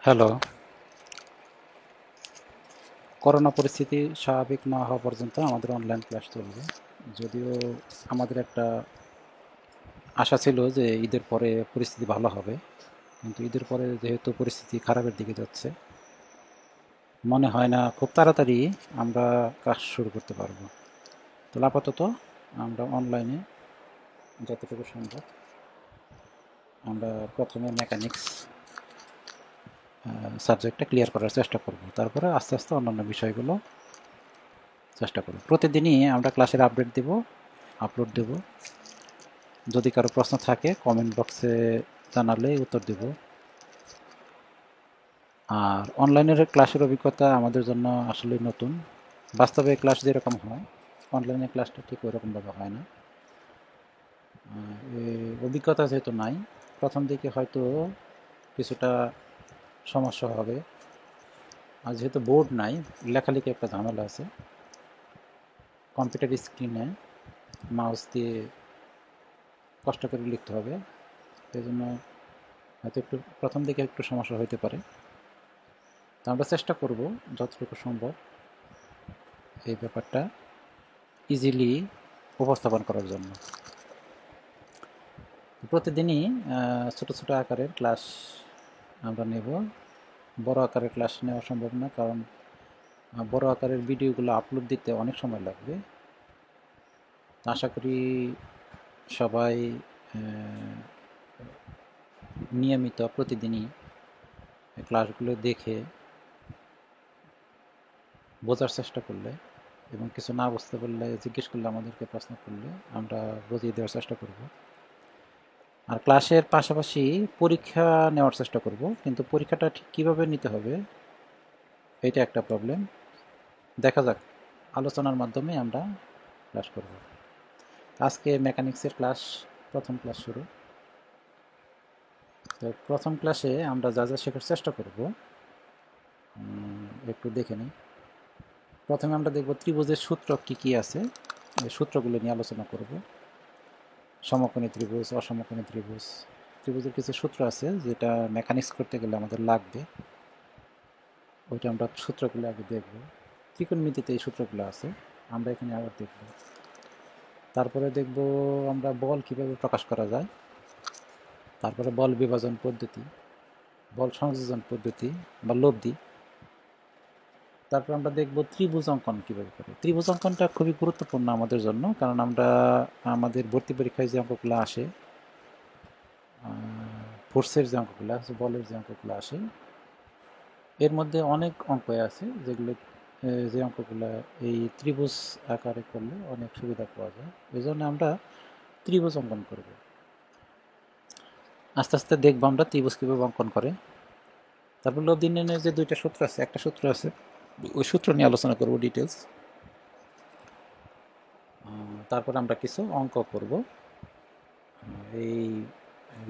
Hello. Corona পরিস্থিতি স্বাভাবিক না হওয়া পর্যন্ত আমাদের অনলাইন ক্লাস চলবে। যদিও আমাদের একটা আশা ছিল যে ঈদের পরে পরিস্থিতি ভালো হবে, কিন্তু ঈদের পরে যেহেতু পরিস্থিতি খারাপের দিকে যাচ্ছে, মনে হয় না খুব তাড়াতাড়ি আমরা ক্লাস শুরু করতে পারবো। তো আপাতত আমরা অনলাইনে যতটুকু সম্ভব আমরা প্রথমে মেকানিক্স সাবজেক্টটা ক্লিয়ার করার চেষ্টা করব, তারপরে আস্তে আস্তে অন্যান্য বিষয়গুলো চেষ্টা করব। প্রতিদিনই আমরা ক্লাসের আপডেট দেব, আপলোড দেব। যদি কারো প্রশ্ন থাকে কমেন্ট বক্সে জানালে উত্তর দেব। আর অনলাইনের ক্লাসের অভিজ্ঞতা আমাদের জন্য আসলে নতুন। বাস্তবে ক্লাস যেরকম হয় অনলাইনে ক্লাসটা ঠিক ওইরকমভাবে হয় না। অভিজ্ঞতা যেহেতু নাই, প্রথম দিকে হয়তো কিছুটা সমস্যা হবে। আর যেহেতু বোর্ড নাই, লেখালেখি একটা ঝামেলা আছে। কম্পিউটার স্ক্রিনে মাউস দিয়ে কষ্ট করে লিখতে হবে, সেই জন্য হয়তো একটু প্রথম দিকে একটু সমস্যা হতে পারে। তো আমরা চেষ্টা করব যতটুকু সম্ভব এই ব্যাপারটা ইজিলি উপস্থাপন করার জন্য। প্রতিদিনই ছোট ছোট আকারের ক্লাস আমরা নেব। বড় আকারের ক্লাস নেওয়া সম্ভব না, কারণ বড় আকারের ভিডিওগুলো আপলোড দিতে অনেক সময় লাগবে। আশা করি সবাই নিয়মিত প্রতিদিনই ক্লাসগুলো দেখে বোঝার চেষ্টা করলে এবং কিছু না বুঝতে পারলে জিজ্ঞেস করলে, আমাদেরকে প্রশ্ন করলে আমরা বুঝিয়ে দেওয়ার চেষ্টা করব। আর ক্লাসের পাশাপাশি পরীক্ষা নেওয়ার চেষ্টা করব, কিন্তু পরীক্ষাটা ঠিক কীভাবে নিতে হবে এটা একটা প্রবলেম। দেখা যাক, আলোচনার মাধ্যমে আমরা ক্লাস করব। আজকে মেকানিক্সের ক্লাস, প্রথম ক্লাস শুরু। তো প্রথম ক্লাসে আমরা যা যা শেখার চেষ্টা করব একটু দেখে নিই। প্রথমে আমরা দেখব ত্রিভুজের সূত্র কি কি আছে, এই সূত্রগুলো নিয়ে আলোচনা করব। সমকোণী ত্রিভুজ, অসমকোণী ত্রিভুজ, ত্রিভুজের কিছু সূত্র আছে যেটা মেকানিক্স করতে গেলে আমাদের লাগবে, ওইটা আমরা সূত্রগুলো আগে দেখব। ত্রিকোণমিতিতে এই সূত্রগুলো আছে, আমরা এখানে আবার দেখব। তারপরে দেখব আমরা বল কিভাবে প্রকাশ করা যায়, তারপরে বল বিভাজন পদ্ধতি, বল সংযোজন পদ্ধতি বা লব্ধি। তারপর আমরা দেখব ত্রিভুজ অঙ্কন কীভাবে করে। ত্রিভুজ অঙ্কনটা খুবই গুরুত্বপূর্ণ আমাদের জন্য, কারণ আমরা আমাদের ভর্তি পরীক্ষায় যে অঙ্কগুলো আসে, ফোর্সের যে অঙ্কগুলো আছে, বলের যে অঙ্কগুলো আসে, এর মধ্যে অনেক অঙ্ক আছে যেগুলো যে অঙ্কগুলো এই ত্রিভুজ আকারে করলে অনেক সুবিধা পাওয়া যায়। এই জন্য আমরা ত্রিভুজ অঙ্কন করব। আস্তে আস্তে দেখবো আমরা ত্রিভুজ কীভাবে অঙ্কন করে। তারপর লব্ধি নির্ণয়ের যে দুইটা সূত্র আছে, একটা সূত্র আছে, ওই সূত্র নিয়ে আলোচনা করব ডিটেলস। তারপর আমরা কিছু অঙ্ক করব, এই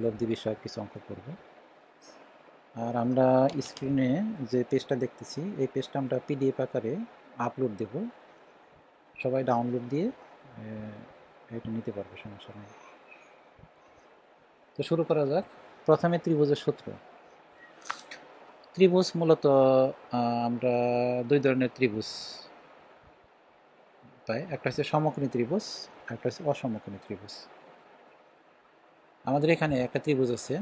লব্ধি বিষয়ক কিছু অঙ্ক করব। আর আমরা স্ক্রিনে যে পেজটা দেখতেছি, এই পেজটা আমরা পিডিএফ আকারে আপলোড দেব, সবাই ডাউনলোড দিয়ে এটা নিতে পারবে, সমস্যা নেই। তো শুরু করা যাক। প্রথমে ত্রিভুজের সূত্র। ত্রিভুজ মূলত আমরা দুই ধরনের ত্রিভুজ পাই, একটা হচ্ছে সমকোণী ত্রিভুজ, একটা হচ্ছে অসমকোণী ত্রিভুজ। আমাদের এখানে একটা ত্রিভুজ আছে,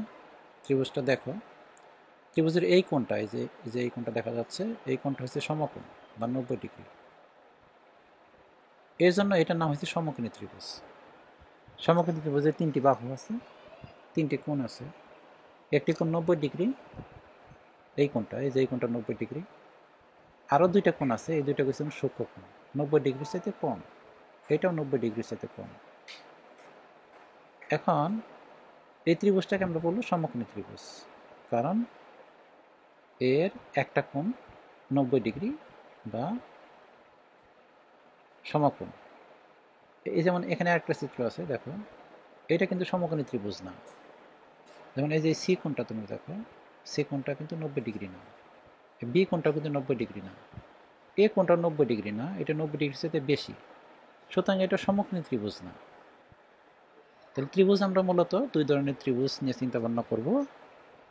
ত্রিভুজটা দেখো। ত্রিভুজের এই কোণটা, এই যে এই কোণটা দেখা যাচ্ছে, এই কোণটা হচ্ছে সমকোণ বা 90 ডিগ্রি। এর জন্য এটার নাম হচ্ছে সমকোণী ত্রিভুজ। সমকোণী ত্রিভুজের তিনটি বাহু আছে, তিনটি কোণ আছে। একটি কোণ 90 ডিগ্রি, এই কোণটা, এই যে এই কোণটা 90 ডিগ্রি। আরও দুইটা কোণ আছে, এই দুইটা হচ্ছে সূক্ষ্ম কোণ, 90 ডিগ্রির চাইতে কম। এটাও 90 ডিগ্রির চাইতে কম। এখন এই ত্রিভুজটাকে আমরা বলবো সমকোণী ত্রিভুজ, কারণ এর একটা কোণ 90 ডিগ্রি বা সমকোণ। এই যেমন এখানে একটা চিত্র আছে, দেখো, এটা কিন্তু সমকোণী ত্রিভুজ না। যেমন এই যে সি কোণটা তুমি দেখো, সি কোণটা কিন্তু 90 ডিগ্রি না, বি কোণটা কিন্তু 90 ডিগ্রি না, এ কোণটা 90 ডিগ্রি না, এটা 90 ডিগ্রির চাইতে বেশি। সুতরাং এটা সমকোণী ত্রিভুজ না। তাহলে ত্রিভুজ আমরা মূলত দুই ধরনের ত্রিভুজ নিয়ে চিন্তা ভাবনা করব।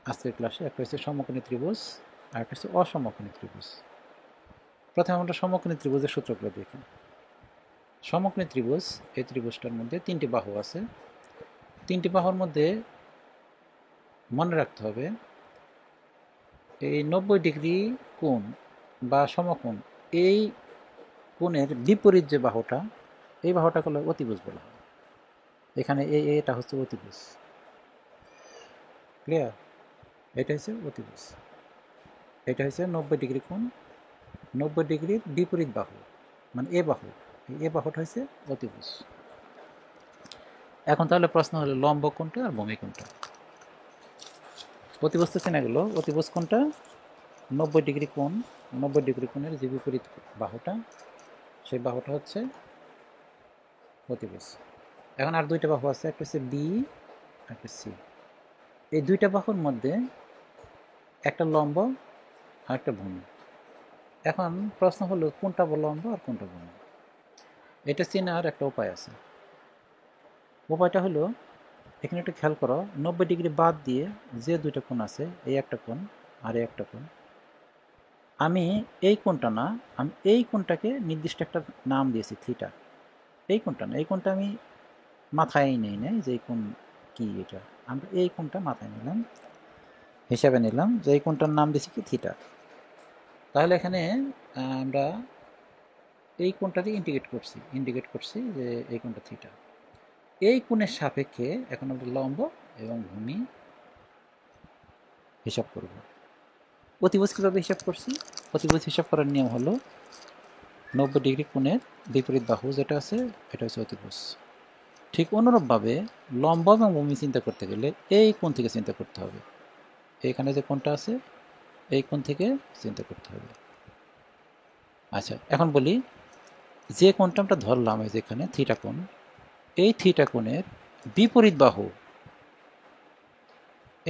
আজকের ক্লাসে একটা হচ্ছে সমকোণী ত্রিভুজ আর একটা হচ্ছে অসমকোণী ত্রিভুজ। প্রথমে আমরা সমকোণী ত্রিভুজের সূত্রগুলো দেখি। সমকোণী ত্রিভুজ, এই ত্রিভুজটার মধ্যে তিনটি বাহু আছে। তিনটি বাহুর মধ্যে মনে রাখতে হবে এই 90 ডিগ্রি কোণ বা সমকোণ, এই কোণের বিপরীত যে বাহুটা, এই বাহুটাকে অতিভুজ বলা হয়। এখানে এটা হচ্ছে অতিভুজ। ক্লিয়ার? এটা হচ্ছে অতিভুজ। এটা হচ্ছে 90 ডিগ্রি কোণ, 90 ডিগ্রির বিপরীত বাহু, মানে এ বাহু, এ বাহুটা হচ্ছে অতিভুজ। এখন তাহলে প্রশ্ন হলো লম্ব কোণটা আর ভূমি কোণটা। অতিভুজ তো চেনা গেল। অতিভুজ কোণটা 90 ডিগ্রি কোণ, 90 ডিগ্রি কোণের যে বিপরীত বাহুটা, সেই বাহুটা হচ্ছে অতিভুজ। এখন আর দুইটা বাহু আছে, একটা হচ্ছে বি, একটা সি। এই দুইটা বাহুর মধ্যে একটা লম্ব আর একটা ভূমি। এখন প্রশ্ন হলো কোনটা লম্ব আর কোনটা ভূমি। এটা চেনার একটা উপায় আছে। উপায়টা হলো, এখানে একটু খেয়াল করো, 90 ডিগ্রি বাদ দিয়ে যে দুইটা কোণ আছে, এই একটা কোণ আর এই একটা কোণ, আমি এই কোণটা না, আমি এই কোণটাকে নির্দিষ্ট একটা নাম দিয়েছি থিটা। এই কোণটা না, এই কোণটা আমি মাথায় নেই নাই যে এই কোণ কি, এটা আমরা এই কোণটা মাথায় নিলাম, হিসাবে নিলাম যে এই কোণটার নাম দিয়েছি কি থিটা। তাহলে এখানে আমরা এই কোণটাকে ইন্ডিকেট করছি যে এই কোণটা থিটা। এই কোণের সাপেক্ষে এখন আমরা লম্ব এবং ভূমি হিসাব করব। অতিভুজ কীভাবে হিসাব করছি? অতিভুজ হিসাব করার নিয়ম হলো 90 ডিগ্রি কোণের বিপরীত বাহু যেটা আছে, এটা হচ্ছে অতিভুজ। ঠিক অনুরূপভাবে লম্ব এবং ভূমি চিন্তা করতে গেলে এই কোণ থেকে চিন্তা করতে হবে। এখানে যে কোণটা আছে, এই কোণ থেকে চিন্তা করতে হবে। আচ্ছা, এখন বলি, যে কোণটা আমরা ধরলাম এই যেখানে থিটা কোণ, এই থিটা কোণের বিপরীত বাহু,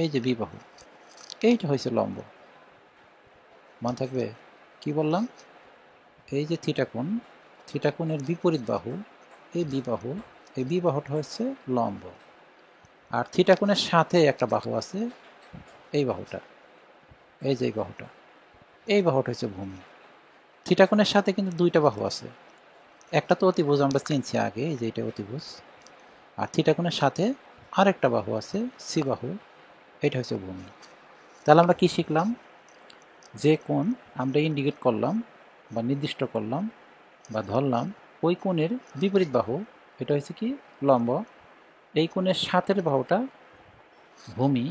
এই যে বি বাহু, এইটা হয়েছে লম্ব। মনে থাকবে কি বললাম? এই যে থিটা কোণ, থিটা কোণের বিপরীত বাহু, এই বি বাহু, এই বি বাহুটা হচ্ছে লম্ব। আর থিটা কোণের সাথে একটা বাহু আছে, এই বাহুটা, এই যে এই বাহুটা, এই বাহুটা হচ্ছে ভূমি। থিটা কোণের সাথে কিন্তু দুইটা বাহু আছে, একটা তো অতিভুজ আমরা চিনছি আগে, এই যে এটা অতিভুজ। আর থিটা কোণের সাথে আরেকটা বাহু আছে, সি বাহু, এটা হচ্ছে ভূমি। তাহলে আমরা কি শিখলাম? যে কোণ আমরা ইন্ডিকেট করলাম বা নির্দিষ্ট করলাম বা ধরলাম, ওই কোণের বিপরীত বাহু, এটা হচ্ছে কি লম্ব। এই কোণের সাথের বাহুটা ভূমি,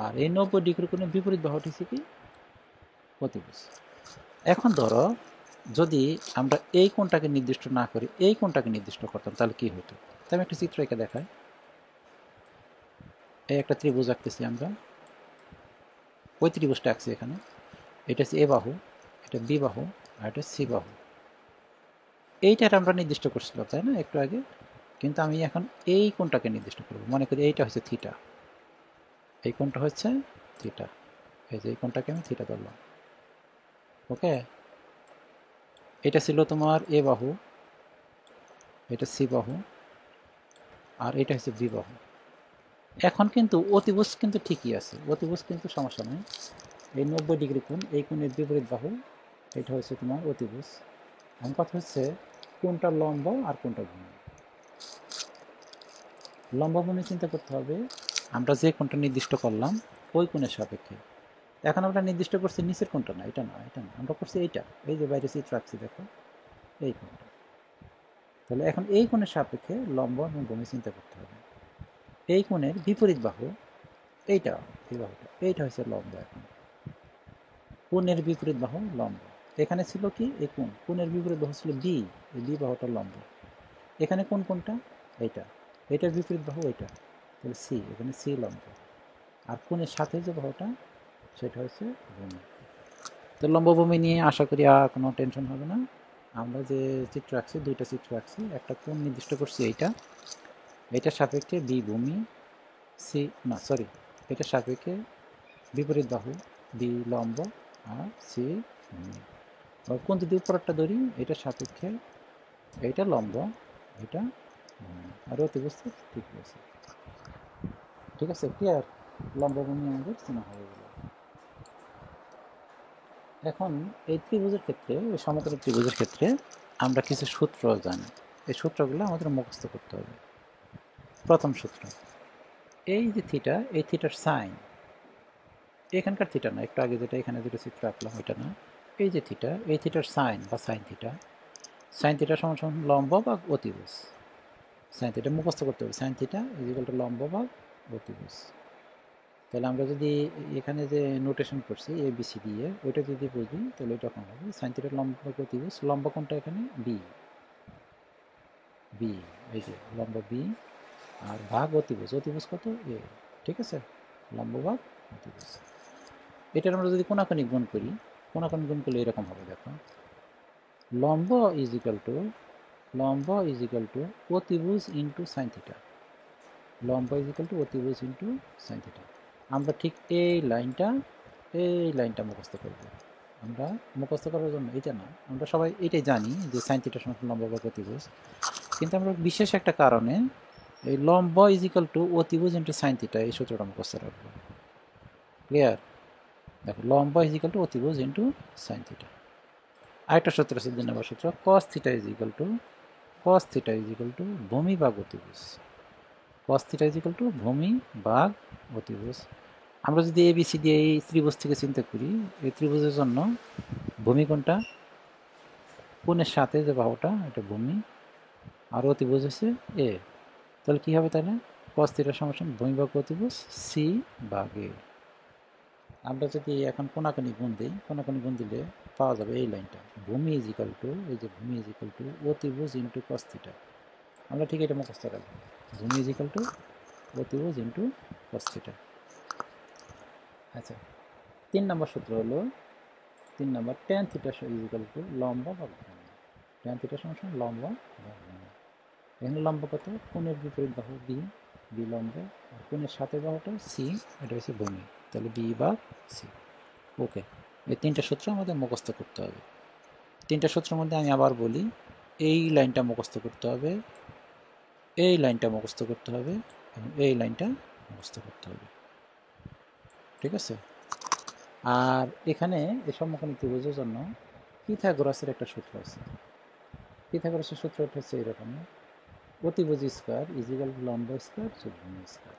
আর এই 90 ডিগ্রি কোণের বিপরীত বাহুটি হচ্ছে কি অতিভুজ। এখন ধরো যদি আমরা এই কোণটাকে নির্দিষ্ট না করি, এই কোণটাকে নির্দিষ্ট করতাম, তাহলে কি হতো? তাই আমি একটা চিত্র এঁকে দেখাই। এই একটা ত্রিভুজ আঁকতেছি আমরা, ওই ত্রিভুজটা আঁকছি এখানে। এটা হচ্ছে এ বাহু, এটা বি বাহু, আর এটা সি বাহু। এইটার আমরা নির্দিষ্ট করছিলাম, তাই না, একটু আগে? কিন্তু আমি এখন এই কোণটাকে নির্দিষ্ট করব। মনে করি এইটা হচ্ছে থিটা, এই কোণটা হচ্ছে থিটা, এই যে এই কোণটাকে আমি থিটা ধরলাম। ওকে, এটা ছিল তোমার এ বাহু, এটা সি বাহু, আর এটা হচ্ছে বি বাহু। এখন কিন্তু অতিভুজ কিন্তু ঠিকই আছে, অতিভুজ কিন্তু সমস্যা নেই। এই 90 ডিগ্রি কোণ, এই কোণের বিপরীত বাহু, এটা হচ্ছে তোমার অতিভুজ। আমার কথা হচ্ছে কোনটা লম্ব আর কোনটা ভূমি। লম্ব ভূমি চিন্তা করতে হবে আমরা যে কোণটা নির্দিষ্ট করলাম ওই কোণের সাপেক্ষে। এখন আমরা নির্দিষ্ট করছি নিচের কোণটা না, এটা না, এটা না, আমরা করছি এইটা, এই যে বাইরে চিত্র রাখছি দেখো, এই কোণটা। তাহলে এখন এই কোণের সাপেক্ষে লম্ব এবং ভূমি চিন্তা করতে হবে। এই কোণের বিপরীত বাহু, এইটা, এই বাহুটা, এইটা হচ্ছে লম্ব। এখন কোণের বিপরীত বাহু লম্ব। এখানে ছিল কি এই কোণ, কোণের বিপরীত বাহু ছিল বি, এই বি বাহুটা লম্ব। এখানে কোন কোণটা? এইটা, এটার বিপরীত বাহু এইটা, তাহলে সি, এখানে সি লম্ব। আর কোণের সাথে যে বাহুটা, সেটা হচ্ছে ভূমি। তো লম্বভূমি নিয়ে আশা করি আর কোনো টেনশন হবে না। আমরা যে চিত্র আঁকছি, দুইটা চিত্র আঁকছি, একটা কোণ নির্দিষ্ট করছি এইটা, এটার সাপেক্ষে বি ভূমি, সি না সরি, এটার সাপেক্ষে বিপরীত বাহু বি লম্ব, আর সি ভূমি। কোণ যদি উপরেরটা ধরি, এটার সাপেক্ষে এইটা লম্ব, এটা ভূমি। আর অতিভুজ ঠিক আছে। ঠিক আছে, ক্লিয়ার? লম্বভূমি আমাদের চেনা হয়ে গেল। এখন এই ত্রিভুজের ক্ষেত্রে, এই সমতল ত্রিভুজের ক্ষেত্রে আমরা কিছু সূত্র জানি। এই সূত্রগুলো আমাদের মুখস্থ করতে হবে। প্রথম সূত্র, এই যে থিটা, এই থিটার সাইন, এখানকার থিটা না, একটু আগে যেটা এখানে যেটা চিত্র আঁকলাম ওইটা না, এই যে থিটা, এই থিটার সাইন বা সাইন থিটা, সাইন থিটা সমান সমান লম্ব বা অতিভুজ। সাইন থিটা মুখস্থ করতে হবে, sine theta is equal two লম্ব বা অতিভুজ। তাহলে আমরা যদি এখানে যে নোটেশন করছি এ বি সি দিয়ে ওইটা যদি বুঝি তাহলে ওইটা কম হবে। সাইন থিটার লম্ব বা অতিভুজ, লম্ব কোনটা এখানে? বি, বি, এই যে লম্ব বি, আর ভাগ অতিভুজ, অতিভুজ কত? এ। ঠিক আছে, লম্ব ভাগ অতিভুজ। এটার আমরা যদি কোনাকুনি গুণ করি, কোনাকুনি গুণ করলে এরকম হবে, দেখো, লম্ব ইজ ইকুয়াল টু, লম্ব ইজ ইকুয়াল টু অতিভুজ ইন্টু সাইন থিটা, লম্ব ইজ ইকুয়াল টু অতিভুজ ইন্টু সাইন থিটা। আমরা ঠিক এই লাইনটা মুখস্থ করব। আমরা মুখস্থ করার জন্য এটা না, আমরা সবাই এটাই জানি যে সাইন থিটা সমান লম্ব বা অতিভুজ, কিন্তু আমরা বিশেষ একটা কারণে এই লম্ব ইজ ইকুয়াল টু অতিভুজ ইন্টু সাইন থিটা এই সূত্রটা মুখস্থ রাখবো। ক্লিয়ার? দেখো, লম্ব ইজ ইকুয়াল টু অতিভুজ ইন্টু সাইন থিটা। আরেকটা সূত্র আছে 2 নম্বর সূত্র, cos theta is equal two ভূমি ভাগ অতিভুজ। cos theta is equal two ভূমি ভাগ অতিভুজ। আমরা যদি ABC দিয়ে এই ত্রিভুজ থেকে চিন্তা করি, এই ত্রিভুজের জন্য ভূমি কোনটা? কোণের সাথে যে বাহুটা, এটা ভূমি, আর অতিভুজ হচ্ছে এ। তাহলে কি হবে? তাহলে cos থিটা সমান ভূমি ভাগ অতিভুজ সি ভাগ এ। আমরা যদি এখন কোনাকুনি গুণ দিই, কোনাকুনি গুণ দিলে পাওয়া যাবে এই লাইনটা, ভূমি ইজ ইকুয়াল টু, এই যে ভূমি ইজ ইকুয়াল টু অতিভুজ ইন্টু cos থিটা। আমরা ঠিক এটা মুখস্থ রাখবো, ভূমি ইজ ইকুয়াল টু অতিভুজ ইন্টু cos থিটা। আচ্ছা, 3 নম্বর সূত্র হলো, 3 নম্বর, tan theta is equal two লম্ব ভাগ ভূমি। tan থিটা সমান লম্ব ভাগ ভূমি। এখানে লম্ব কত? কোণের বিপরীত বাহু বি, বি লম্ব, আর কোণের সাথে বাহুটা সি, এটা হচ্ছে ভূমি, তাহলে বি ভাগ সি। ওকে, এই 3টা সূত্র আমাদের মুখস্থ করতে হবে। 3টা সূত্রের মধ্যে আমি আবার বলি, এই লাইনটা মুখস্থ করতে হবে, এই লাইনটা মুখস্থ করতে হবে, এবং এই লাইনটা মুখস্থ করতে হবে। ঠিক আছে? আর এখানে এই সমকোণী ত্রিভুজের জন্য পিথাগোরাসের একটা সূত্র আছে। পিথাগোরাসের সূত্রটা হচ্ছে এরকম, অতিভুজ স্কয়ার ইজ ইকুয়াল টু লম্ব স্কয়ার যোগ ভূমি স্কয়ার।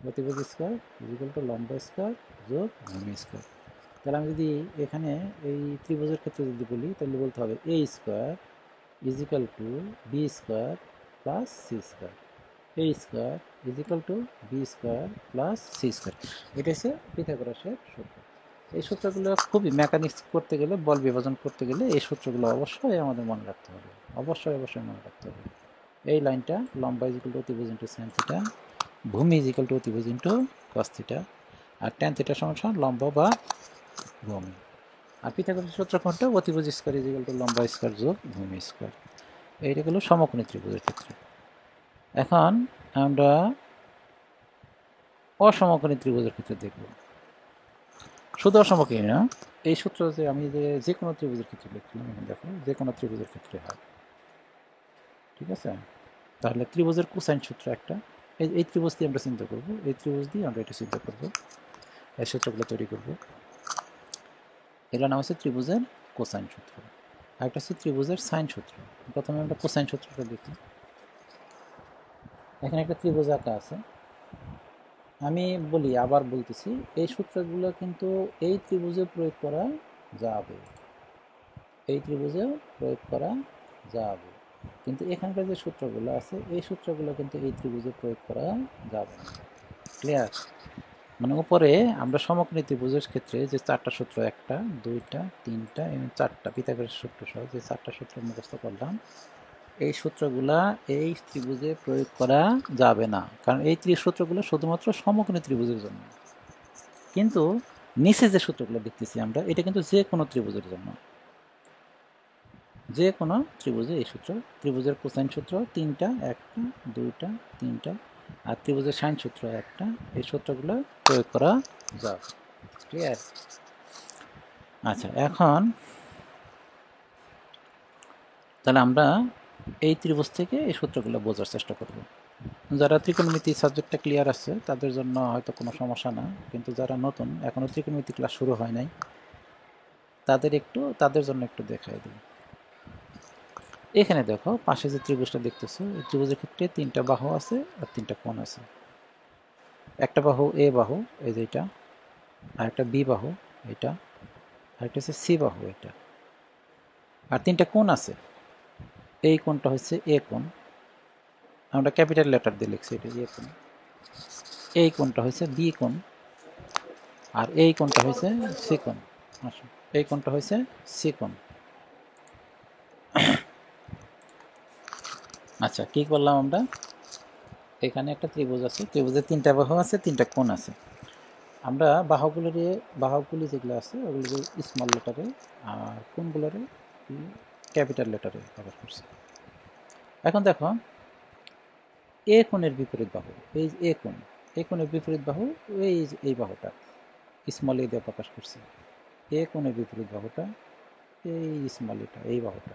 অতিভুজ স্কয়ার ইজ ইকুয়াল টু লম্ব স্কয়ার যোগ ভূমি স্কয়ার। তাহলে আমি যদি এখানে এই ত্রিভুজের ক্ষেত্রে যদি বলি, তাহলে বলতে হবে a square is equal to b square plus c square. A square is equal to b square plus c square. এটা হচ্ছে পিথাগোরাসের সূত্র। এই সূত্রগুলো খুবই মেকানিক্স করতে গেলে, বল বিভাজন করতে গেলে এই সূত্রগুলো অবশ্যই আমাদের মনে রাখতে হবে, অবশ্যই মনে রাখতে হবে। এই লাইনটা লম্বা ইজ ইকুয়াল টু অতিভুজ ইন্টু সাইন থিটা, ভূমি ইজ ইকুয়াল টু অতিভুজ ইন্টু কস থিটা, আর ট্যান থিটা সমান লম্ব বা ভূমি। আর পিথাগোরাসের সূত্র কোনটা? অতিভুজ স্কয়ার ইজ ইকুয়াল টু লম্বা স্কয়ার যোগ ভূমি স্কয়ার। এইটা হলো সমকোণী ত্রিভুজের ক্ষেত্রে। এখন আমরা অসমকোণী ত্রিভুজের ক্ষেত্রে দেখব। শুধু অসমকোণী না, এই সূত্র যে আমি যে কোনো ত্রিভুজের ক্ষেত্রে লিখলাম, এখন দেখো যে কোনো ত্রিভুজের ক্ষেত্রে হয়। ঠিক আছে? তাহলে ত্রিভুজের কোসাইন সূত্র একটা, এই ত্রিভুজ দিয়ে আমরা চিন্তা করব, এই ত্রিভুজ দিয়ে আমরা এটা চিন্তা করব, এই সূত্রগুলো তৈরি করব। এগুলোর নাম হচ্ছে ত্রিভুজের কোসাইন সূত্র। আরেকটা হচ্ছে ত্রিভুজের সাইন সূত্র। প্রথমে আমরা কোসাইন সূত্রটা দেখি। এখানে একটা ত্রিভুজ আঁকা আছে, আমি বলি, আবার বলতেছি, এই সূত্রগুলো কিন্তু এই ত্রিভুজে প্রয়োগ করা যাবে, এই ত্রিভুজে প্রয়োগ করা যাবে, কিন্তু এখানকার যে সূত্রগুলো আছে এই সূত্রগুলো কিন্তু এই ত্রিভুজে প্রয়োগ করা যাবে না। ক্লিয়ার? মানে উপরে আমরা সমকোণী ত্রিভুজের ক্ষেত্রে যে 4টা সূত্র, 1টা 2টা 3টা এবং 4টা পিথাগোরাসের সূত্র সহ যে 4টা সূত্র মুখস্থ করলাম, এই সূত্রগুলা এই ত্রিভুজে প্রয়োগ করা যাবে না, কারণ এই সূত্রগুলো শুধুমাত্র সমকোণী ত্রিভুজের জন্য। কিন্তু নিচে যে সূত্রগুলো দেখতেছি আমরা, এটা কিন্তু যে কোনো ত্রিভুজের জন্য, যে কোনো ত্রিভুজে এই সূত্র, ত্রিভুজের কোসাইন সূত্র 3টা, 1টা 2টা 3টা, আর ত্রিভুজের সাইন সূত্র 1টা, এই সূত্রগুলো প্রয়োগ করা যাবে। ক্লিয়ার? আচ্ছা, এখন তাহলে আমরা এই ত্রিভুজ থেকে এই সূত্রগুলো বোঝার চেষ্টা করব। যারা ত্রিকোণমিতি সাবজেক্টটা ক্লিয়ার আছে তাদের জন্য হয়তো কোনো সমস্যা না, কিন্তু যারা নতুন এখনও ত্রিকোণমিতি ক্লাস শুরু হয় নাই তাদের জন্য একটু দেখাই দিই। এখানে দেখো পাশে যে ত্রিভুজটা দেখতেছো, এই ত্রিভুজের ক্ষেত্রে 3টা বাহু আছে আর 3টা কোণ আছে। একটা বাহু এ বাহু, এই যে এটা, আর একটা বি বাহু এটা, আর একটা হচ্ছে সি বাহু এটা, আর 3টা কোণ আছে। এই কোণটা হচ্ছে এ কোণ, আমরা ক্যাপিটাল লেটার দিয়ে লিখছি, এটা এ কোণ। এই কোণটা হচ্ছে বি কোণ, আর এই কোণটা হচ্ছে সি কোণ। এই কোণটা হচ্ছে সি কোণ। আচ্ছা, কি করলাম আমরা? এখানে একটা ত্রিভুজ আছে, ত্রিভুজের 3টা বাহু আছে, 3টা কোণ আছে। আমরা বাহুগুলি যেগুলো আছে ওগুলো স্মল লেটারে আর কোণগুলোরে ক্যাপিটাল লেটারে প্রকাশ করছি। এখন দেখো, এ কোণের বিপরীত বাহু, এই এ কোণের বিপরীত বাহু এই বাহুটা স্মল এ দিয়ে প্রকাশ করছি। এ কোণের বিপরীত বাহুটা এই স্মল এটা, এই বাহুটা।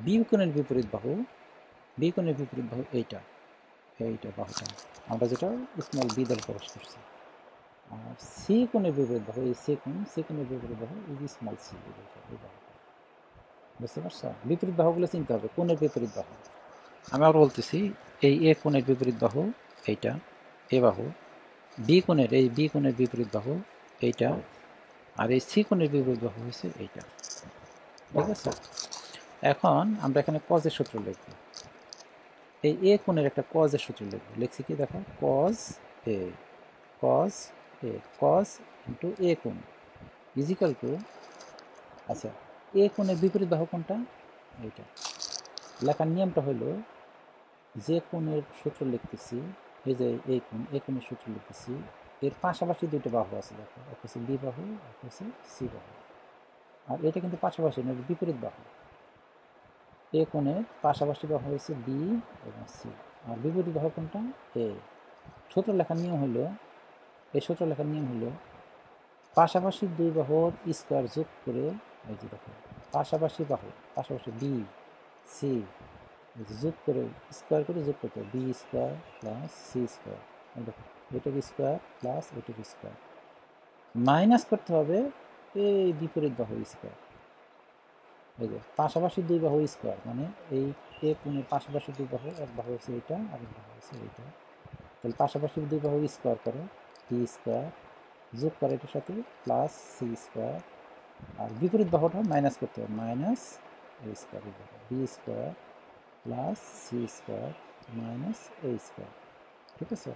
বি কোণের বিপরীত বাহু এইটা বাহুটা, আমরা যেটা স্মল বি দ্বারা প্রকাশ করছি। আর সি কোণের বিপরীত বাহু, এই সি কোণের বিপরীত বাহু এই স্মল সি, এই বাহুটা। বুঝতে পারছো? বিপরীত বাহুগুলো চিনতে হবে, কোণের বিপরীত বাহু। আমি আবার বলতেছি, এই এ কোণের বিপরীত বাহু এইটা, এ বাহু। বি কোণের বিপরীত বাহু এইটা, আর এই সি কোণের বিপরীত বাহু হচ্ছে এইটা। ঠিক আছে? এখন আমরা এখানে কজের সূত্র লিখব। এই এ কোণের একটা কজের সূত্র লিখব। লিখছি কি দেখো, কজ ইন্টু এ কোণ ইজ ইকুয়াল টু, আচ্ছা, এ কোণের বিপরীত বাহু কোনটা? এইটা। লেখার নিয়মটা হলো, যে কোণের সূত্র লিখতেছি, এই যে এই কোণের সূত্র লিখতেছি, এর পাশাপাশি দুটো বাহু আছে দেখো, একটা হচ্ছে বি বাহু, একটা হচ্ছে সি বাহু। আর এটা কিন্তু পাশাপাশি না, বিপরীত বাহু। এ কোণের পাশাপাশি বাহু হচ্ছে বি এবং সি, আর বিপরীত বাহু কোনটা? এ। সূত্র লেখার নিয়ম হলো, পাশাপাশি দুই বাহুর স্কোয়ার যোগ করে, এই যে দেখো, পাশাপাশি বি সি যোগ করে, স্কোয়ার করে যোগ করতে হবে, B square plus C square. দেখো, এটাকে স্কোয়ার প্লাস এটাকে স্কোয়ার, মাইনাস করতে হবে এই বিপরীত বাহু স্কোয়ার। এই যে পাশাপাশি দুই বাহু স্কোয়ার, মানে এই এ কোণের পাশাপাশি দুই বাহু, এক বাহু হচ্ছে এইটা আর এক বাহু হচ্ছে এইটা। তাহলে পাশাপাশি দুই বাহু স্কোয়ার করো, বি স্কোয়ার যোগ করে এটার সাথে প্লাস সি স্কোয়ার, আর বিপরীত বাহুটা মাইনাস করতে হবে, minus a square, b square plus C square minus a square. ঠিক আছে?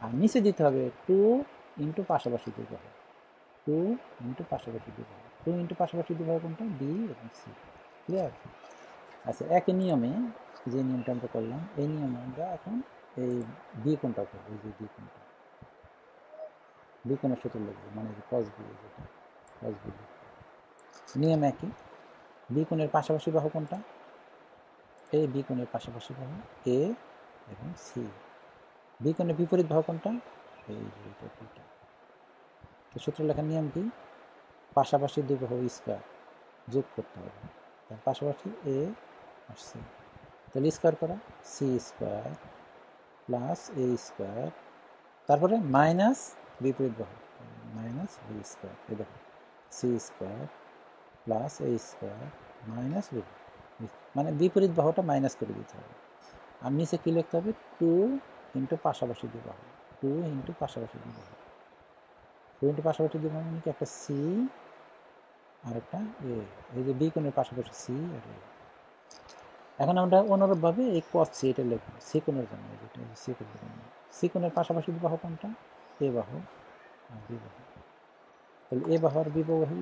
আর নিচে দিতে হবে 2 ইন্টু পাশাপাশি দুই বাহু, 2 ইন্টু পাশাপাশি দুই বাহু, 2 ইন্টু পাশাপাশি দুই বাহু কোনটা? বি এবং সি। ক্লিয়ার? আচ্ছা, একই নিয়মে, যে নিয়মটা আমরা করলাম, এই নিয়মে আমরা এখন এই বি কোণটা করবো। এই যে বি কোণের সূত্র লিখবো, মানে কস বি, যেটা কস বি। নিয়ম একই। বি কোণের পাশাপাশি বাহু কোনটা? এই বি কোণের পাশাপাশি বাহু এ এবং সি। বি কোণের বিপরীত বাহু কোনটা? এই যে এটা। তো সূত্র লেখার নিয়ম কি? পাশাপাশি দুই বাহু স্কোয়ার যোগ করতে হবে, পাশাপাশি এ আর সি। তাহলে স্কোয়ার করা, সি স্কোয়ার প্লাস এ স্কোয়ার, তারপরে মাইনাস বিপরীত বাহু, মাইনাস বি স্কোয়ার। এই দেখো, সি স্কোয়ার প্লাস এ স্কোয়ার মাইনাস বি, মানে বিপরীত বাহুটা মাইনাস করে দিতে হবে। আর নিচে কী লিখতে হবে? 2 ইন্টু পাশাপাশি দুই বাহু, 2 ইন্টু পাশাপাশি দুই বাহু, 2 ইন্টু পাশাপাশি দুই বাহু মানে কি? একটা সি আর একটা এ। এই যে বি কোণের পাশাপাশি সি আর এ। এখন আমরা অনুরূপভাবে এই কস সি এটা লিখব সি কোণের জন্য, যেটা সি কোণের জন্য। সি কোণের পাশাপাশি দুই বাহু কোনটা? এ বাহু আর বি বাহু। তাহলে এ বাহু আর বি বাহু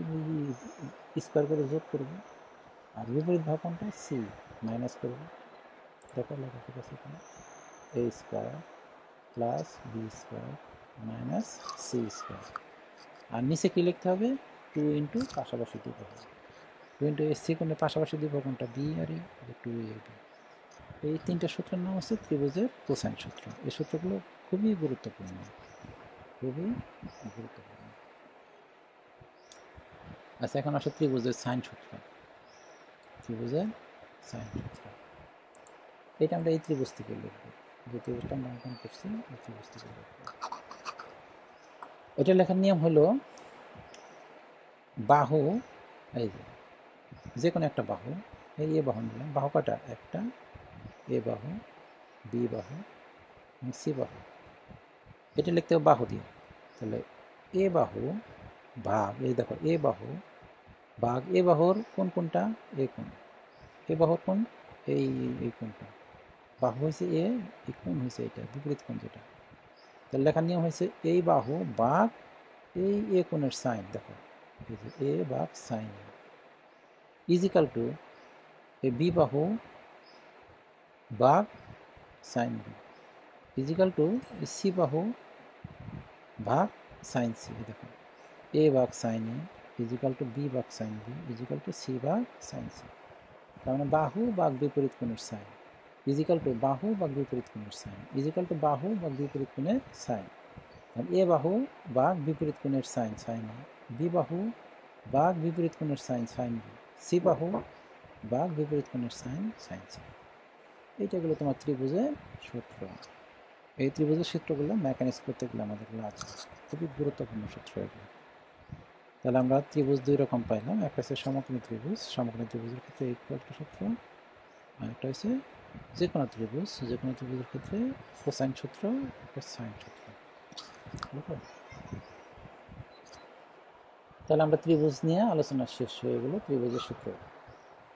স্কোয়ার করে যোগ করবো, আর বিপরীত বাহু কোনটা? সি, মাইনাস করবো। দেখো লেখা ঠিক আছে এখানে, a square plus b square minus c square. আর নিচে কী লিখতে হবে? 2 ইন্টু পাশাপাশি দুই বাহু, 2 ইন্টু সি কোণের পাশাপাশি দুই বাহু কোনটা? B R A, 2 A B. এই 3টা সূত্রের নাম হচ্ছে ত্রিভুজের কোসাইন সূত্র। এই সূত্রগুলো খুবই গুরুত্বপূর্ণ। আচ্ছা, এখন আসলে ত্রিভুজের সাইন সূত্র। এটা আমরা এই ত্রিভুজ থেকে লিখব। যে ত্রিভুজটা আমরা অঙ্কন করছি এই ত্রিভুজ থেকে এটা লেখার নিয়ম হলো বাহু, এই যে কোনো একটা বাহু, এই এ বাহু নিলাম, বাহু কটা? একটা, এ বাহু, বি বাহু, সি বাহু। এটা লিখতে হবে বাহু দিয়ে। তাহলে এ বাহু ভাগ, এই দেখো এ বাহু ভাগ এ বাহুর কোনটা? এ কোণ। এ বাহুর কোণ এই কোণটা। বাহু হয়েছে এ, এই কোণ হয়েছে এটা, বিপরীত কোণ যেটা। তাহলে লেখার নিয়ম হয়েছে এই বাহু ভাগ এই এ কোণের সাইন, দেখো এই যে এ ভাগ সাইন ইজিক্যাল টু এই বি বাহু ভাগ sine B equal to C বাহু ভাগ সাইন সি। দেখো এ ভাগ sine A equal to B ভাগ sine B equal to C ভাগ সাইন সি। তার মানে বাহু ভাগ বিপরীত কোণের সাইন ইজিক্যাল টু বাহু ভাগ বিপরীত কোণের সাইন ইজিক্যাল টু বাহু ভাগ বিপরীত কোণের সাইন। এ বাহু ভাগ বিপরীত কোণের সাইন সাইন এ, বি বাহু ভাগ বিপরীত কোণের সাইন সাইন বি, সি বাহু ভাগ বিপরীত কোণের সাইন সাইন সি। এইটাগুলো তোমার ত্রিভুজের সূত্র। এই ত্রিভুজের সূত্রগুলো মেকানিক্স করতে গেলে আমাদের লাগবে, খুবই গুরুত্বপূর্ণ সূত্র এগুলো। তাহলে আমরা ত্রিভুজ দুই রকম পাইলাম, একটা হচ্ছে সমকোণী ত্রিভুজ, সমকোণী ত্রিভুজের ক্ষেত্রে ইকুয়াল টু সূত্র, আর একটা হচ্ছে যে কোনো ত্রিভুজের ক্ষেত্রে কোসাইন সূত্র, একটা সাইন সূত্র। তাহলে আমরা ত্রিভুজ নিয়ে আলোচনা শেষ হয়ে গেল, ত্রিভুজের সূত্র।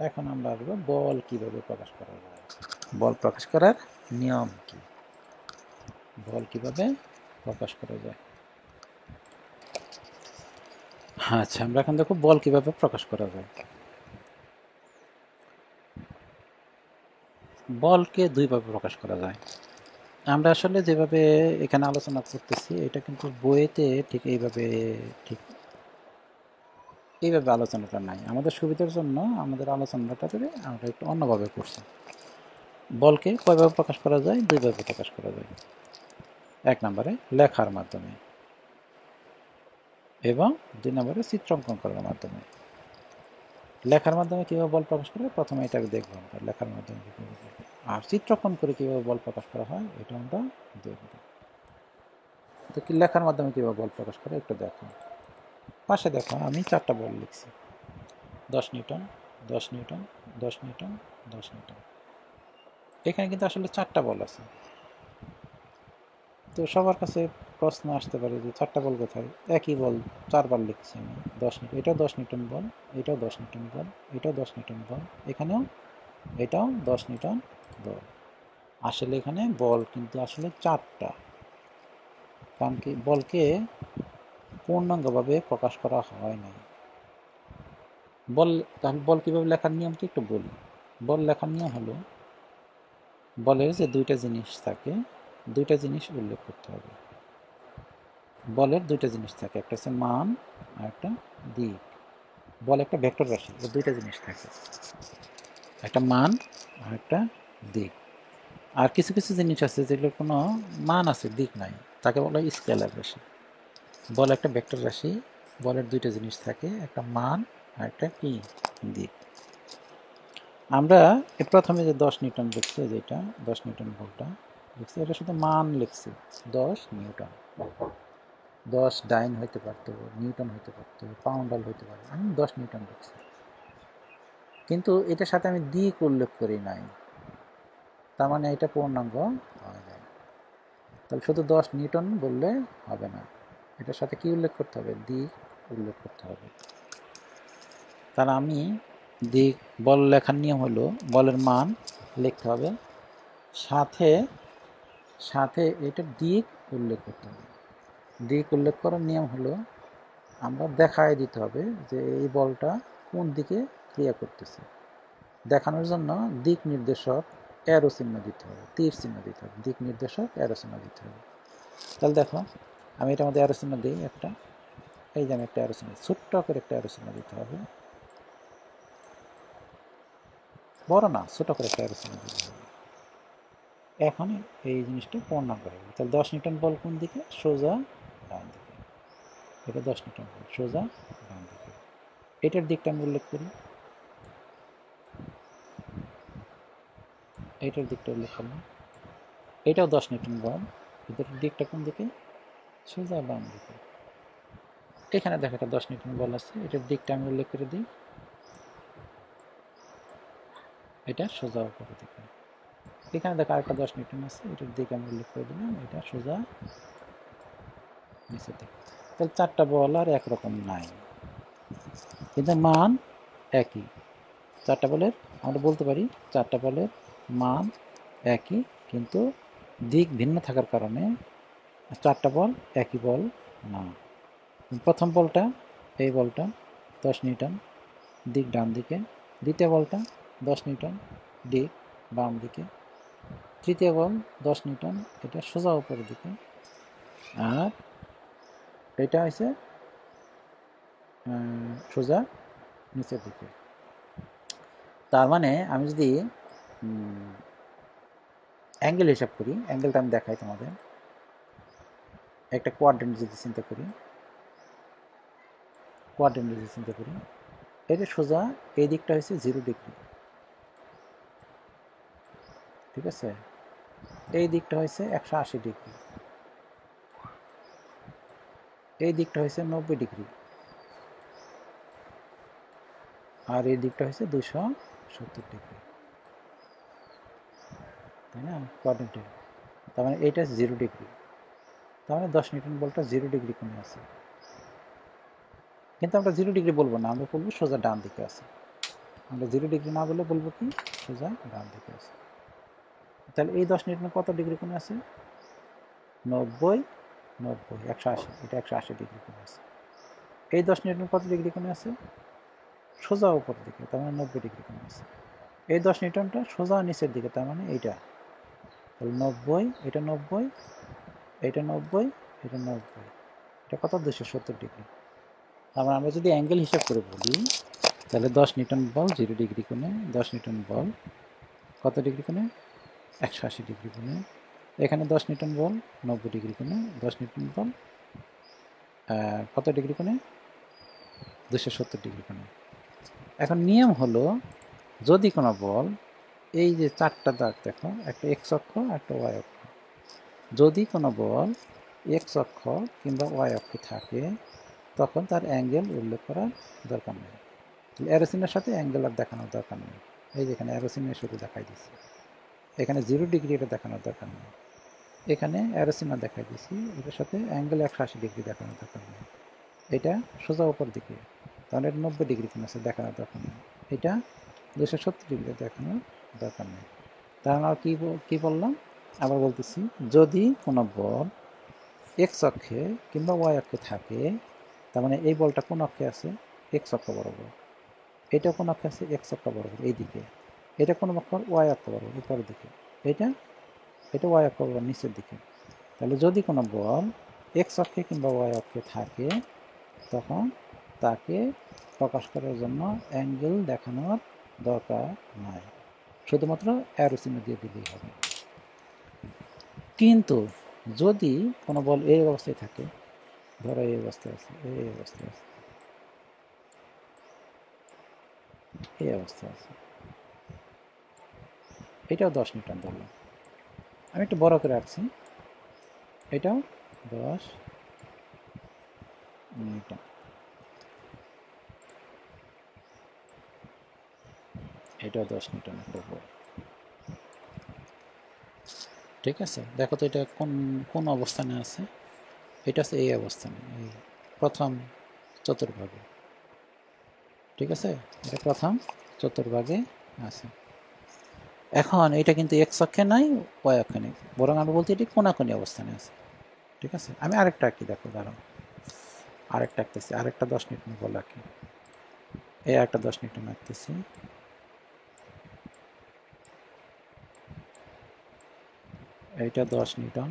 এখন আমরা আসবো বল কিভাবে প্রকাশ করা যায়, বল প্রকাশ করার নিয়ম কি, বল কিভাবে প্রকাশ করা যায়। আচ্ছা, আমরা এখন দেখো বল কিভাবে প্রকাশ করা যায়। বলকে দুইভাবে প্রকাশ করা যায়। আমরা আসলে যেভাবে এখানে আলোচনা করতেছি এটা কিন্তু বইয়েতে ঠিক এইভাবে আলোচনাটা নাই। আমাদের সুবিধার জন্য আমাদের আলোচনাটা আমরা একটু অন্যভাবে করছি। বলকে কয়ভাবে প্রকাশ করা যায়? দুইভাবে প্রকাশ করা যায়। এক নম্বরে লেখার মাধ্যমে এবং দুই নম্বরে চিত্রাঙ্কন করার মাধ্যমে। লেখার মাধ্যমে কীভাবে বল প্রকাশ করে প্রথমে এটাকে দেখব আমরা, লেখার মাধ্যমে কীভাবে, আর চিত্রাঙ্কন করে কীভাবে বল প্রকাশ করা হয় এটা আমরা দেখব। তো কি লেখার মাধ্যমে কীভাবে বল প্রকাশ করে একটু দেখো। পাশে দেখো আমি 4টা বল লিখছি, 10 নিউটন, 10 নিউটন, 10 নিউটন, 10 নিউটন। এখানে কিন্তু আসলে 4টা বল আছে। তো সবার কাছে প্রশ্ন আসতে পারে যে 4টা বল কোথায়? একই বল 4বার লিখছি আমি, 10 নিউটন, এটাও 10 নিউটন বল, এটাও 10 নিউটন বল, এটাও 10 নিউটন বল, এখানেও এটাও 10 নিউটন বল। আসলে এখানে বল কিন্তু আসলে 4টা, কারণ কি বলকে পূর্ণাঙ্গভাবে প্রকাশ করা হয় না। বল, তাহলে বল কীভাবে লেখার নিয়ম কি একটু বলি। বল লেখার নিয়ম হলো বলের যে দুইটা জিনিস থাকে, দুইটা জিনিস উল্লেখ করতে হবে। বলের দুইটা জিনিস থাকে, একটা হচ্ছে মান আর একটা দিক। বল একটা ভেক্টর রাশি, এর দুইটা জিনিস থাকে, একটা মান আর একটা দিক। আর কিছু কিছু জিনিস আছে যেগুলোর কোনো মান আছে দিক নাই, তাকে বলা হয় স্কেলার রাশি। বল একটা ভেক্টর রাশি, বলের দুইটা জিনিস থাকে, একটা মান আর একটা কি দিক। আমরা প্রথমে যে 10 নিউটন লিখছি, যেটা 10 নিউটন ভোল্টটা লিখছি, এটা শুধু মান লিখছি 10 নিউটন। 10 ডাইন হইতে পারতো, নিউটন হইতে পারতো, পাউন্ডাল হইতে পারতো, আমি 10 নিউটন লিখছি। কিন্তু এটার সাথে আমি দিক উল্লেখ করি নাই, তার মানে এটা পূর্ণাঙ্গ হয় না। তাহলে শুধু 10 নিউটন বললে হবে না, এটার সাথে কি উল্লেখ করতে হবে? দিক উল্লেখ করতে হবে। তাহলে আমি দিক, বল লেখার নিয়ম হলো বলের মান লিখতে হবে, সাথে সাথে এটার দিক উল্লেখ করতে হবে। দিক উল্লেখ করার নিয়ম হলো আমরা দেখায় দিতে হবে যে এই বলটা কোন দিকে ক্রিয়া করতেছে। দেখানোর জন্য দিক নির্দেশক অ্যারো চিহ্ন দিতে হবে, তীর চিহ্ন দিতে হবে, দিক নির্দেশক অ্যারো চিহ্ন দিতে হবে। তাহলে দেখো আমি এটার মধ্যে অ্যারো চিহ্ন দিই একটা, এই যে আমি একটা অ্যারো চিহ্ন, ছোট্ট করে একটা অ্যারো চিহ্ন দিতে হবে, বড় না, ছোট করে একটা অ্যারো চিহ্ন দিতে হবে। এখন এই জিনিসটা পূর্ণাঙ্গ হয়ে গেল। তাহলে 10 নিউটন বল কোন দিকে? সোজা ডান দিকে। এটা 10 নিউটন বল সোজা ডান দিকে। এটার দিকটা আমি উল্লেখ করি, এটার দিকটা উল্লেখ করলাম, এটাও 10 নিউটন বল, কিন্তু দিকটা কোন দিকে? সোজা বাম দিকে। এখানে দেখো একটা 10 নিউটন বল আছে, এটার দিকটা আমি উল্লেখ করে দিই, এটা সোজা উপরের দিকে। এখানে দেখো আরেকটা 10 নিউটন আছে, এটার দিক আমি উল্লেখ করে দিলাম, এটা সোজা নিচের দিকে। তাহলে 4টা বল আর একরকম নাই, কিন্তু মান একই। 4টা বলের আমরা বলতে পারি 4টা বলের মান একই, কিন্তু দিক ভিন্ন থাকার কারণে 4টা বল একই বল না। প্রথম বলটা, এই বলটা 10 নিউটন, দিক ডান দিকে। দ্বিতীয় বলটা 10 নিউটন, দিক বাম দিকে। তৃতীয় বল 10 নিউটন, এটা সোজা উপরের দিকে। আর এটা হচ্ছে সোজা নিচের দিকে। তার মানে আমি যদি অ্যাঙ্গেল হিসাব করি, অ্যাঙ্গেলটা আমি দেখাই তোমাদের। একটা কোয়াড্রেন্ট যদি চিন্তা করি, কোয়াড্রেন্ট যদি চিন্তা করি, এটা সোজা এই দিকটা হচ্ছে 0 ডিগ্রি, ঠিক আছে? এই দিকটা হচ্ছে 180 ডিগ্রি, এই দিকটা হচ্ছে 90 ডিগ্রি, আর এই দিকটা হচ্ছে 270 ডিগ্রি, তাই না? কোয়াড্রেন্টে। তার মানে এইটা 0 ডিগ্রি, তার মানে 10 নিউটন বলটা 0 ডিগ্রি কোণে আছে। কিন্তু আমরা 0 ডিগ্রি বলবো না, আমরা বলবো সোজা ডান দিকে আছে। আমরা 0 ডিগ্রি না বলে বলবো কি সোজা ডান দিকে আছে। তাহলে এই 10 নিউটন কত ডিগ্রি কোণে আছে? 90, 90, 180, এটা 180 ডিগ্রি কোণে আছে। এই 10 নিউটন কত ডিগ্রি কোণে আছে? সোজা উপর দিকে, তার মানে 90 ডিগ্রি কোণে আছে। এই 10 নিউটনটা সোজা নিচের দিকে, তার মানে এইটা। তাহলে 90, এটা 90, এটা 90, এটা 90, এটা কত? 270 ডিগ্রি। তার মানে আমরা যদি অ্যাঙ্গেল হিসাব করে বলি, তাহলে 10 নিউটন বল 0 ডিগ্রি কোণে, 10 নিউটন বল কত ডিগ্রি কোণে? 180 ডিগ্রি কোণে। এখানে 10 নিউটন বল 90 ডিগ্রি কোণে, 10 নিউটন বল কত ডিগ্রি কোণে? 270 ডিগ্রি কোণে। এখন নিয়ম হলো, যদি কোনো বল, এই যে 4টা দাগ দেখো, একটা এক্স অক্ষ একটা ওয়াই অক্ষ, যদি কোনো বল এক্স অক্ষ কিংবা ওয়াই অক্ষে থাকে, তখন তার অ্যাঙ্গেল উল্লেখ করার দরকার নেই। অ্যারোসিনের সাথে অ্যাঙ্গেল আর দেখানোর দরকার নেই। এই যেখানে অ্যারোসিনের শুধু দেখাই দিচ্ছি, এখানে 0 ডিগ্রি এটা দেখানোর দরকার নেই। এখানে অ্যারোসিনা দেখাই দিচ্ছি, এটার সাথে অ্যাঙ্গেল 180 ডিগ্রি দেখানোর দরকার নেই। এটা সোজা উপর দিকে, তাহলে 90 ডিগ্রি কোণ আছে, দেখানোর দরকার নেই। এটা 270 ডিগ্রি দেখানোর দরকার নেই। তার মানে কি বললাম? আবার বলতেছি, যদি কোনো বল এক্স অক্ষে কিংবা ওয়াই অক্ষে থাকে, তার মানে এই বলটা কোন অক্ষে আছে? এক্স অক্ষ বরাবর। এটা কোন অক্ষে আছে? এক্স অক্ষ বরাবর, এইদিকে। এটা কোন অক্ষ? ওয়াই অক্ষ বরাবর, উপরের দিকে। এটা এটা ওয়াই অক্ষ বরাবর, নিচের দিকে। তাহলে যদি কোনো বল এক্স অক্ষে কিংবা ওয়াই অক্ষে থাকে, তখন তাকে প্রকাশ করার জন্য অ্যাঙ্গেল দেখানোর দরকার নাই, শুধুমাত্র অ্যারো চিহ্ন দিয়ে দিলেই হবে। কিন্তু যদি কোনো বল এই অবস্থায় থাকে, ধরো এই অবস্থায় আছে, এই অবস্থায় আছে, এই অবস্থায় আছে, এটাও 10 নিউটন ধরলাম, আমি একটু বড় করে রাখছি, এটাও 10 নিউটন, এটাও 10 নিউটন একটা বল। ঠিক আছে, দেখো তো এটা কোন কোন অবস্থানে আছে? এটা আছে এই অবস্থানে, এই প্রথম চতুর্ভাগে। ঠিক আছে, এটা প্রথম চতুর্ভাগে আছে। এখন এটা কিন্তু এক্স অক্ষে নাই, ওয়াই অক্ষে নেই, বরং আমরা বলতে এটি কোনাকুনি অবস্থানে আছে। ঠিক আছে, আমি আরেকটা আঁকি, দেখো দাঁড়াও, আরেকটা আঁকতেছি, আরেকটা 10 নিউটন বল আঁকি। এই আরেকটা 10 নিউটন আঁকতেছি, এইটা 10 নিউটন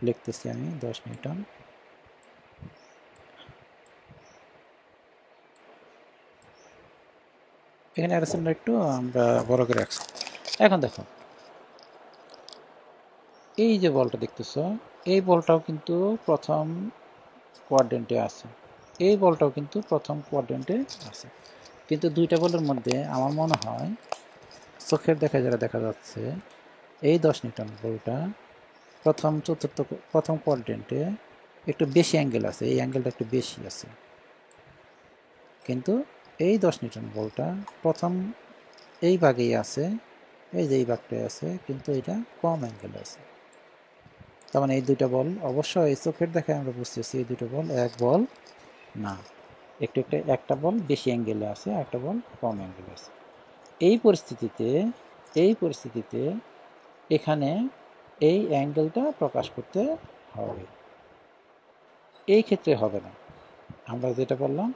লিখতেছি আমি, 10 নিউটন। এখানে অ্যারোসিনটা একটু আমরা বড় করে রাখছি। এখন দেখো, এই যে বলটা দেখতেছো, এই বলটাও কিন্তু প্রথম কোয়াড্রেন্টে আছে, এই বলটাও কিন্তু প্রথম কোয়াড্রেন্টে আছে। কিন্তু দুইটা বলের মধ্যে আমার মনে হয় চোখের দেখা যারা দেখা যাচ্ছে, এই 10 নিউটন বলটা প্রথম কোয়াড্রেন্টে একটু বেশি অ্যাঙ্গেল আছে, এই অ্যাঙ্গেলটা একটু বেশি আছে, কিন্তু এই 10 নিউটন বলটা প্রথম এই ভাগেই আছে, এই যে এই ভাগটাই আছে, কিন্তু এটা কম অ্যাঙ্গেল আছে। তার মানে এই দুইটা বল অবশ্যই চোখের দেখায় আমরা বুঝতেছি এই দুটো বল এক বল না, একটা বল বেশি অ্যাঙ্গেলে আছে, একটা বল কম অ্যাঙ্গেলে আছে। এই পরিস্থিতিতে এখানে এই অ্যাঙ্গেলটা প্রকাশ করতে হবে, এই ক্ষেত্রে হবে না। আমরা যেটা বললাম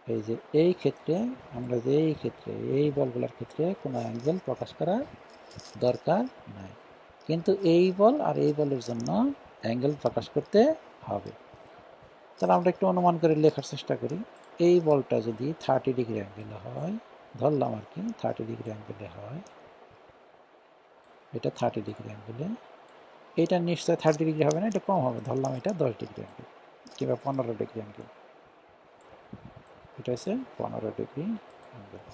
এই যে এই ক্ষেত্রে এই বলগুলোর ক্ষেত্রে কোনো অ্যাঙ্গেল প্রকাশ করার দরকার নাই, কিন্তু এই বল আর এই বলের জন্য অ্যাঙ্গেল প্রকাশ করতে হবে। তাহলে আমরা একটু অনুমান করে লেখার চেষ্টা করি। এই বলটা যদি 30 ডিগ্রি অ্যাঙ্গেলে হয়, ধরলাম আর কি 30 ডিগ্রি অ্যাঙ্গেলে হয়, এটা 30 ডিগ্রি অ্যাঙ্গেলে, এটা নিশ্চয় 30 ডিগ্রি হবে না, এটা কম হবে, ধরলাম এটা 10 ডিগ্রি অ্যাঙ্গেল কিংবা 15 ডিগ্রি অ্যাঙ্গেল, এটা হচ্ছে 15 ডিগ্রি অ্যাঙ্গেল।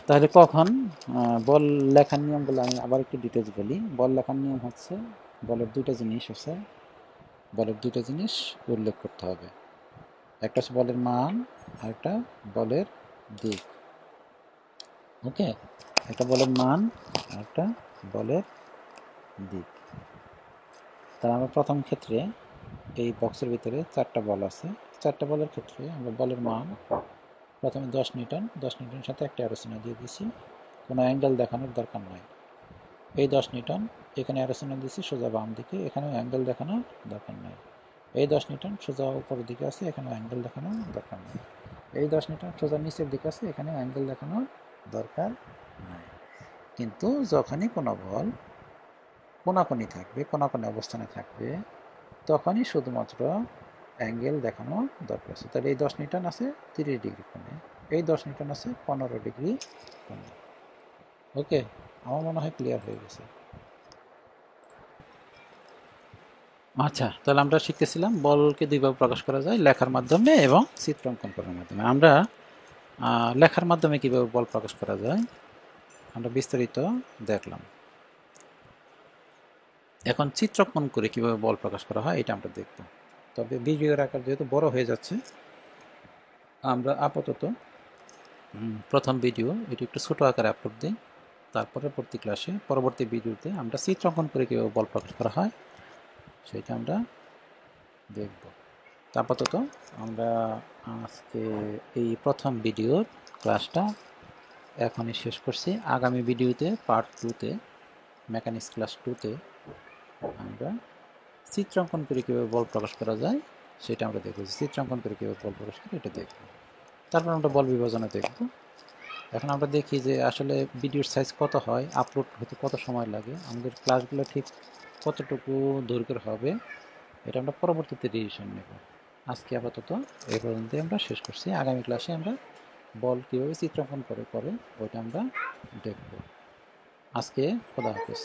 তাহলে কখন বল লেখার নিয়মগুলো আমি আবার একটু ডিটেলস বলি। বল লেখার নিয়ম হচ্ছে বলের দুইটা জিনিস উল্লেখ করতে হবে, একটা হচ্ছে বলের মান আর একটা বলের দিক। ওকে, একটা বলের মান আর একটা বলের দিক। তাহলে আমরা প্রথম ক্ষেত্রে এই বক্সের ভিতরে 4টা বল আছে, 4টা বলের ক্ষেত্রে আমরা বলের মান প্রথমে 10 নিউটন, 10 নিউটনের সাথে একটা অ্যারো দিয়ে দিয়েছি, কোনো অ্যাঙ্গেল দেখানোর দরকার নাই। এই 10 নিউটন এখানে অ্যারো দিয়েছি সোজা বাম দিকে, এখানেও অ্যাঙ্গেল দেখানোর দরকার নাই। এই 10 নিউটন সোজা উপরের দিকে আছে, এখানেও অ্যাঙ্গেল দেখানোর দরকার নাই। এই 10 নিউটন সোজা নিচের দিকে আছে, এখানে অ্যাঙ্গেল দেখানোর দরকার নাই। কিন্তু যখনই কোনো বল কোনাকুনি থাকবে, কোনাকুনি অবস্থানে থাকবে, তখনই শুধুমাত্র অ্যাঙ্গেল দেখানো দরকার আছে। তাহলে এই 10 নিউটন আছে 30 ডিগ্রি কোণে, এই 10 নিউটন আছে 15 ডিগ্রি কোণে। ওকে, আমার মনে হয় ক্লিয়ার হয়ে গেছে। আচ্ছা, তাহলে আমরা শিখতেছিলাম বলকে দুইভাবে প্রকাশ করা যায়, লেখার মাধ্যমে এবং চিত্র অঙ্কন করার মাধ্যমে। আমরা লেখার মাধ্যমে কিভাবে বল প্রকাশ করা যায় আমরা বিস্তারিত দেখলাম। এখন চিত্র অঙ্কন করে কিভাবে বল প্রকাশ করা হয় এটা আমরা দেখব। তবে ভিডিওর আকার যেহেতু বড় হয়ে যাচ্ছে, আমরা আপাতত প্রথম ভিডিও এটি একটু ছোট আকারে আপলোড দিই, তারপরে পরবর্তী ভিডিওতে আমরা চিত্র অঙ্কন করে কীভাবে বল প্রকাশ করা হয় সেটা আমরা দেখব। আপাতত আমরা আজকে এই প্রথম ভিডিওর ক্লাসটা এখনই শেষ করছি। আগামী ভিডিওতে পার্ট 2-তে মেকানিক্স ক্লাস 2-তে আমরা চিত্রাঙ্কন করে কীভাবে বল প্রকাশ করা যায় সেটা আমরা দেখব। চিত্রাঙ্কন করে কীভাবে বল প্রকাশ করে এটা দেখব, তারপর আমরা বল বিভাজনে দেখব। এখন আমরা দেখি যে আসলে ভিডিওর সাইজ কত হয়, আপলোড হতে কত সময় লাগে, আমাদের ক্লাসগুলো ঠিক কতটুকু দৈর্ঘ্যের হবে, এটা আমরা পরবর্তীতে ডিসিশন নেব। আজকে আপাতত এই পর্যন্তই আমরা শেষ করছি। আগামী ক্লাসে আমরা বল কীভাবে চিত্রাঙ্কন করে ওইটা আমরা দেখব। আজকে খোদা হাফেজ।